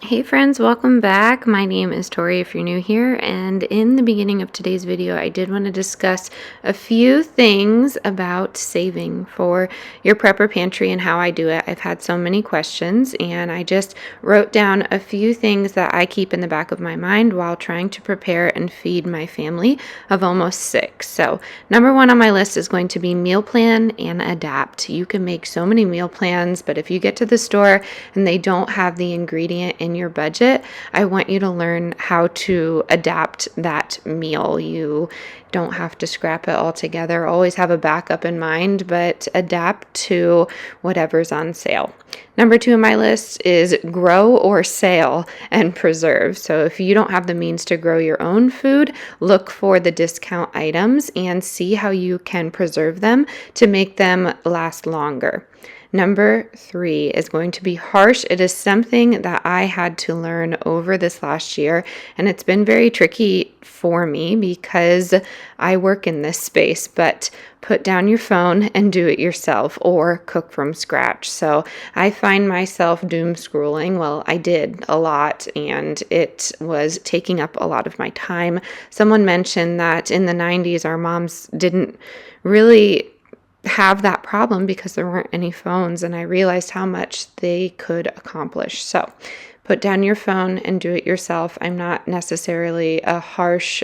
Hey friends, welcome back. My name is Tori if you're new here, and in the beginning of today's video I did want to discuss a few things about saving for your prepper pantry and how I do it. I've had so many questions and I just wrote down a few things that I keep in the back of my mind while trying to prepare and feed my family of almost 6. So number 1 on my list is going to be meal plan and adapt. You can make so many meal plans, but if you get to the store and they don't have the ingredient in your budget, I want you to learn how to adapt that meal. You don't have to scrap it all together. Always have a backup in mind, but adapt to whatever's on sale. Number 2 on my list is grow or sale and preserve. So if you don't have the means to grow your own food, look for the discount items and see how you can preserve them to make them last longer. Number 3 is going to be harsh. It is something that I had to learn over this last year, and it's been very tricky for me because I work in this space, but put down your phone and do it yourself or cook from scratch. So I find myself doom scrolling. Well, I did a lot and it was taking up a lot of my time. Someone mentioned that in the 90s, our moms didn't really have that problem because there weren't any phones, and I realized how much they could accomplish. So put down your phone and do it yourself. I'm not necessarily a harsh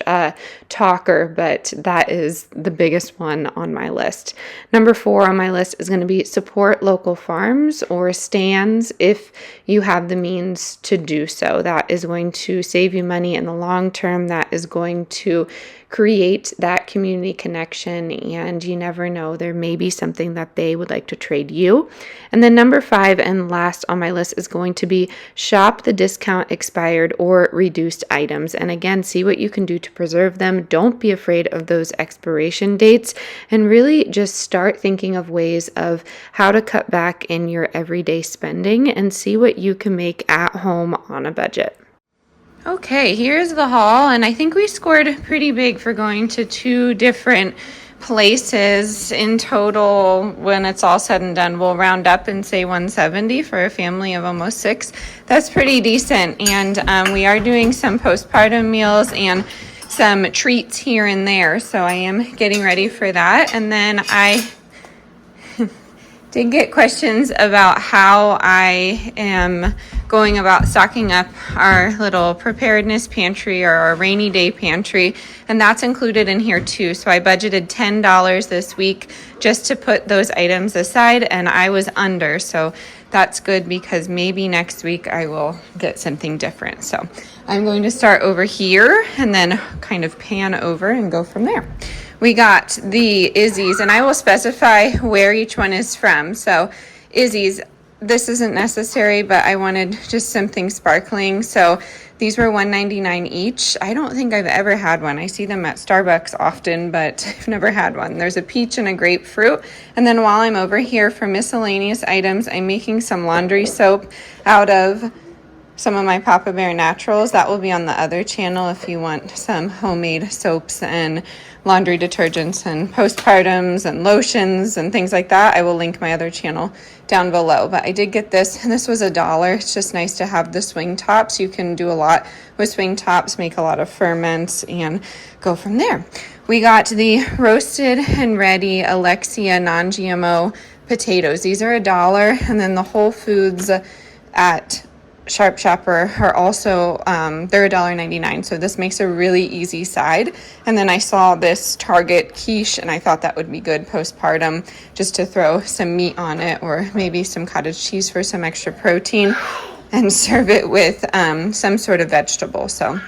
talker, but that is the biggest one on my list. Number 4 on my list is going to be support local farms or stands if you have the means to do so. That is going to save you money in the long term. That is going to create that community connection, and you never know, there may be something that they would like to trade you. And then number 5 and last on my list is going to be shop the discount expired or reduced items. And again, see what you can do to preserve them. Don't be afraid of those expiration dates, and really just start thinking of ways of how to cut back in your everyday spending and see what you can make at home on a budget. Okay, here's the haul, and I think we scored pretty big for going to 2 different places. In total, when it's all said and done, we'll round up and say 170 for a family of almost 6. That's pretty decent, and we are doing some postpartum meals and some treats here and there, so I am getting ready for that. And then I did get questions about how I am going about stocking up our little preparedness pantry or our rainy day pantry, and that's included in here too. So I budgeted $10 this week just to put those items aside, and I was under, so that's good because maybe next week I will get something different. So I'm going to start over here and then kind of pan over and go from there. We got the Izzy's, and I will specify where each one is from. So Izzy's, this isn't necessary, but I wanted just something sparkling. So these were $1.99 each. I don't think I've ever had one. I see them at Starbucks often, but I've never had one. There's a peach and a grapefruit. And then while I'm over here for miscellaneous items, I'm making some laundry soap out of some of my Papa Bear Naturals. That will be on the other channel if you want some homemade soaps and laundry detergents and postpartums and lotions and things like that. I will link my other channel down below. But I did get this, and this was $1. It's just nice to have the swing tops. You can do a lot with swing tops, make a lot of ferments, and go from there. We got the roasted and ready Alexia non-GMO potatoes. These are $1, and then the Whole Foods at Sharp Shopper are also they're $1.99, so this makes a really easy side. And then I saw this Target quiche, and I thought that would be good postpartum, just to throw some meat on it or maybe some cottage cheese for some extra protein and serve it with some sort of vegetable. So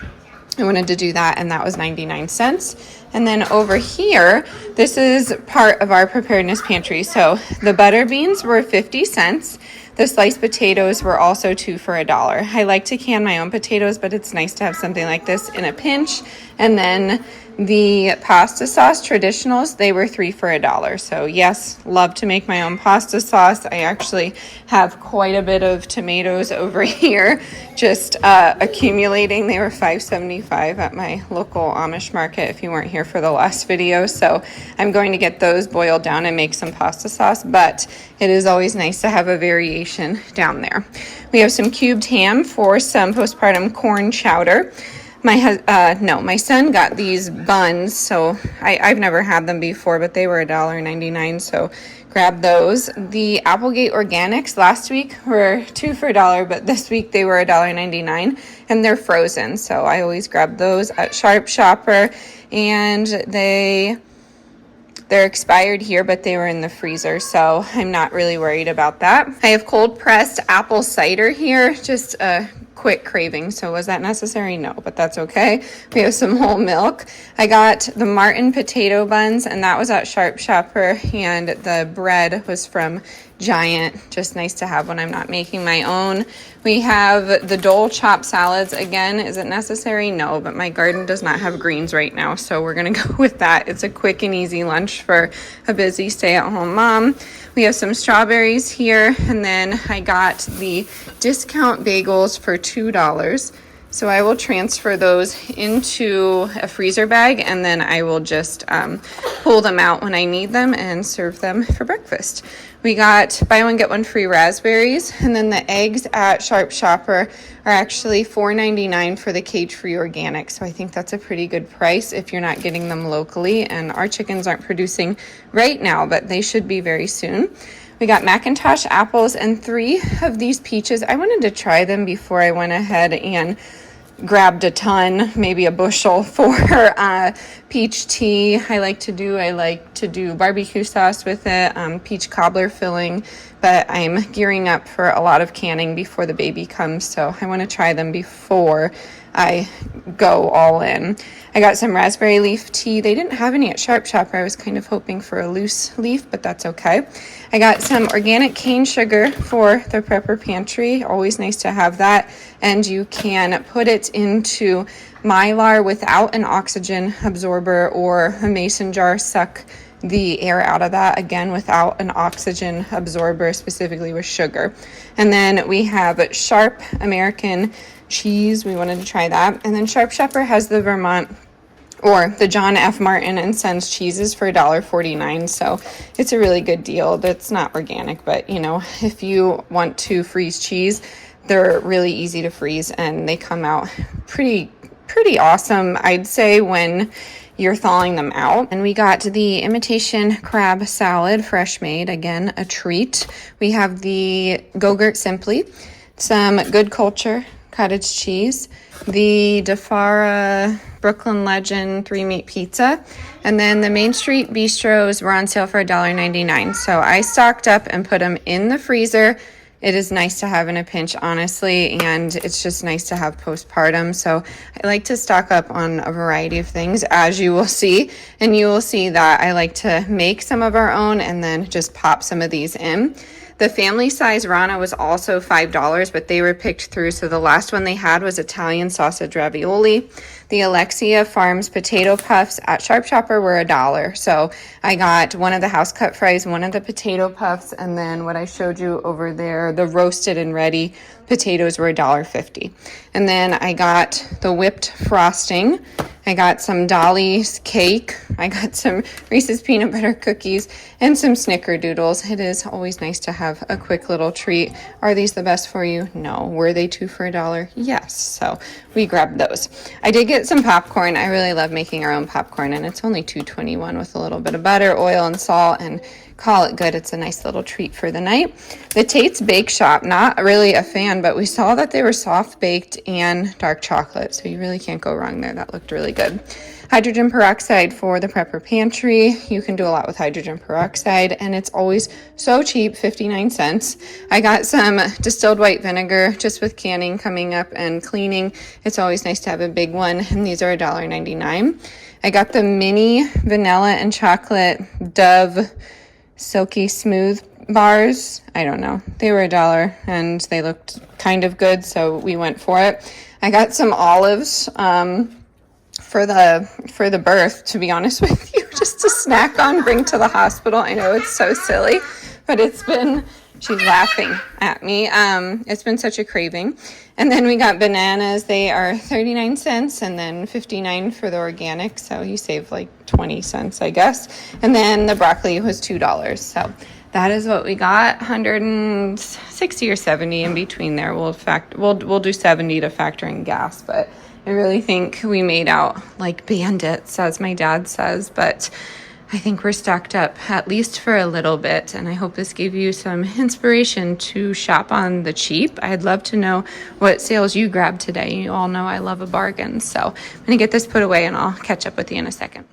I wanted to do that, and that was 99 cents. And then over here, this is part of our preparedness pantry. So the butter beans were 50 cents. The sliced potatoes were also 2 for $1. I like to can my own potatoes, but it's nice to have something like this in a pinch. And then The pasta sauce traditionals, they were 3 for $1. So yes, love to make my own pasta sauce. I actually have quite a bit of tomatoes over here just accumulating. They were $5.75 at my local Amish market if you weren't here for the last video. So I'm going to get those boiled down and make some pasta sauce, but it is always nice to have a variation down there. We have some cubed ham for some postpartum corn chowder. My son got these buns, so I've never had them before, but they were $1.99, so grab those. The Applegate Organics last week were 2 for $1, but this week they were $1.99, and they're frozen, so I always grab those at Sharp Shopper, and they're expired here, but they were in the freezer, so I'm not really worried about that. I have cold pressed apple cider here, just a quick craving. So was that necessary? No, but that's okay. We have some whole milk. I got the Martin potato buns, and that was at Sharp Shopper, and the bread was from Giant. Just nice to have when I'm not making my own. We have the Dole chopped salads. Again, is it necessary? No, but my garden does not have greens right now, so we're gonna go with that. It's a quick and easy lunch for a busy stay-at-home mom. We have some strawberries here, and then I got the discount bagels for $2. So I will transfer those into a freezer bag, and then I will just pull them out when I need them and serve them for breakfast. We got buy one, get one free raspberries, and then the eggs at Sharp Shopper are actually $4.99 for the cage-free organic. So I think that's a pretty good price if you're not getting them locally, and our chickens aren't producing right now, but they should be very soon. We got Macintosh apples and 3 of these peaches. I wanted to try them before I went ahead and grabbed a ton, maybe a bushel for peach tea. I like to do barbecue sauce with it, peach cobbler filling, but I'm gearing up for a lot of canning before the baby comes, so I want to try them before I go all in. I got some raspberry leaf tea. They didn't have any at Sharp Shopper. I was kind of hoping for a loose leaf, but that's okay. I got some organic cane sugar for the prepper pantry. Always nice to have that. And you can put it into Mylar without an oxygen absorber or a mason jar. Suck the air out of that, again without an oxygen absorber, specifically with sugar. And then we have Sharp American cheese. We wanted to try that. And then Sharp Shopper has the Vermont or the John F. Martin and Sons cheeses for $1.49. So it's a really good deal. That's not organic, but you know, if you want to freeze cheese, they're really easy to freeze and they come out pretty awesome, I'd say, when you're thawing them out. And we got the imitation crab salad, fresh made, again, a treat. We have the Go-Gurt Simply, some Good Culture cottage cheese, the DeFara Brooklyn Legend 3-meat pizza, and then the Main Street Bistros were on sale for $1.99. So I stocked up and put them in the freezer. It is nice to have in a pinch, honestly, and it's just nice to have postpartum. So I like to stock up on a variety of things, as you will see, and you will see that I like to make some of our own and then just pop some of these in. The family size Rana was also $5, but they were picked through. So the last one they had was Italian sausage ravioli. The Alexia Farms potato puffs at Sharp Shopper were $1. So I got one of the house cut fries, one of the potato puffs, and then what I showed you over there, the roasted and ready potatoes were $1.50. And then I got the whipped frosting. I got some Dolly's cake. I got some Reese's peanut butter cookies and some snickerdoodles. It is always nice to have a quick little treat. Are these the best for you? No. Were they 2 for $1? Yes. So we grabbed those. I did get some popcorn. I really love making our own popcorn, and it's only $2.21 with a little bit of butter, oil, and salt, and call it good. It's a nice little treat for the night. The Tate's Bake Shop, not really a fan, but we saw that they were soft baked and dark chocolate, so you really can't go wrong there. That looked really good. Hydrogen peroxide for the prepper pantry. You can do a lot with hydrogen peroxide, and it's always so cheap, 59 cents. I got some distilled white vinegar just with canning coming up and cleaning. It's always nice to have a big one, and these are $1.99. I got the mini vanilla and chocolate Dove Silky Smooth bars. I don't know. They were $1 and they looked kind of good, so we went for it. I got some olives for the birth, to be honest with you, just to snack on, bring to the hospital. I know it's so silly, but she's laughing at me. It's been such a craving. And then we got bananas. They are 39 cents and then 59 for the organic. So you save like 20 cents, I guess. And then the broccoli was $2. So that is what we got. 160 or 70 in between there. We'll do 70 to factor in gas, but I really think we made out like bandits, as my dad says, but I think we're stocked up at least for a little bit, and I hope this gave you some inspiration to shop on the cheap. I'd love to know what sales you grabbed today. You all know I love a bargain, so I'm going to get this put away and I'll catch up with you in a second.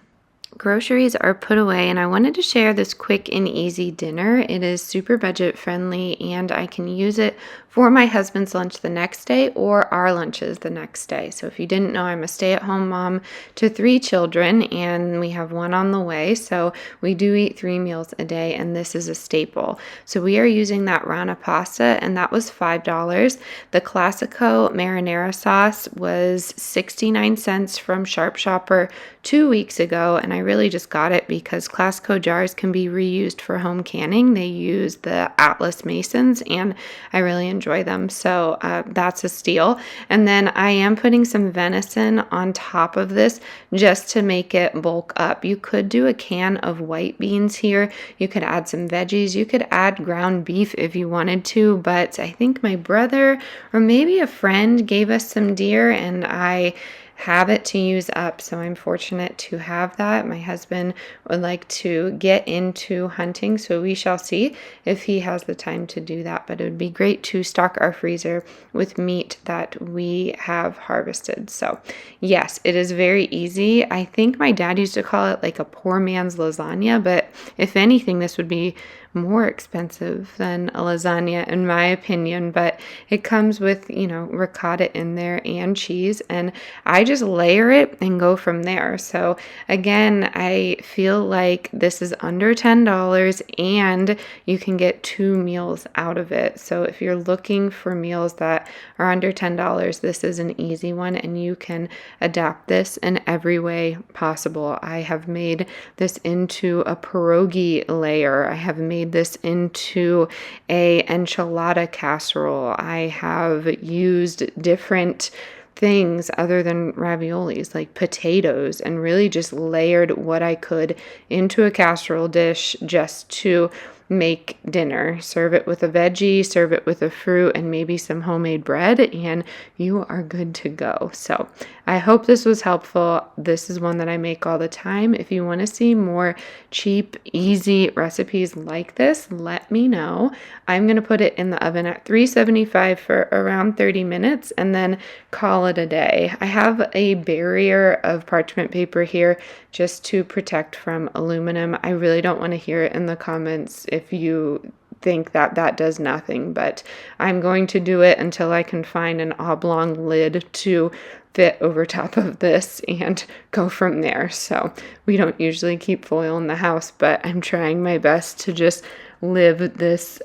Groceries are put away, and I wanted to share this quick and easy dinner. It is super budget friendly, and I can use it for my husband's lunch the next day or our lunches the next day. So if you didn't know, I'm a stay-at-home mom to 3 children, and we have one on the way. So we do eat 3 meals a day, and this is a staple. So we are using that Rana pasta, and that was $5. The Classico marinara sauce was 69 cents from Sharp Shopper 2 weeks ago, and I really just got it because Classico jars can be reused for home canning. They use the Atlas Masons, and I really enjoy them, so that's a steal. And then I am putting some venison on top of this just to make it bulk up. You could do a can of white beans here. You could add some veggies. You could add ground beef if you wanted to, but I think my brother or maybe a friend gave us some deer, and I have it to use up, so I'm fortunate to have that. My husband would like to get into hunting, so we shall see if he has the time to do that, but it would be great to stock our freezer with meat that we have harvested. So yes, it is very easy. I think my dad used to call it like a poor man's lasagna, but if anything, this would be more expensive than a lasagna in my opinion, but it comes with, ricotta in there and cheese, and I just layer it and go from there. So again, I feel like this is under $10 and you can get 2 meals out of it. So if you're looking for meals that are under $10, this is an easy one, and you can adapt this in every way possible. I have made this into a pierogi layer. I have made this into a enchilada casserole. I have used different things other than raviolis, like potatoes, and really just layered what I could into a casserole dish just to make dinner. Serve it with a veggie, serve it with a fruit, and maybe some homemade bread, and you are good to go. So I hope this was helpful. This is one that I make all the time. If you want to see more cheap, easy recipes like this, let me know. I'm going to put it in the oven at 375 for around 30 minutes and then call it a day. I have a barrier of parchment paper here just to protect from aluminum. I really don't want to hear it in the comments if you think that that does nothing, but I'm going to do it until I can find an oblong lid to fit over top of this and go from there. So we don't usually keep foil in the house, but I'm trying my best to just live this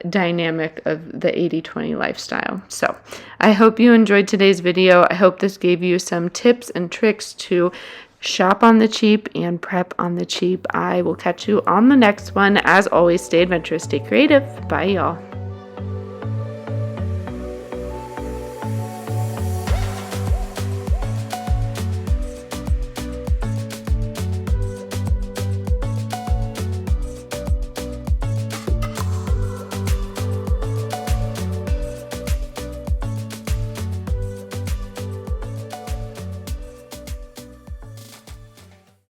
dynamic of the 80-20 lifestyle. So I hope you enjoyed today's video. I hope this gave you some tips and tricks to shop on the cheap and prep on the cheap. I will catch you on the next one. As always, stay adventurous, stay creative. Bye, y'all.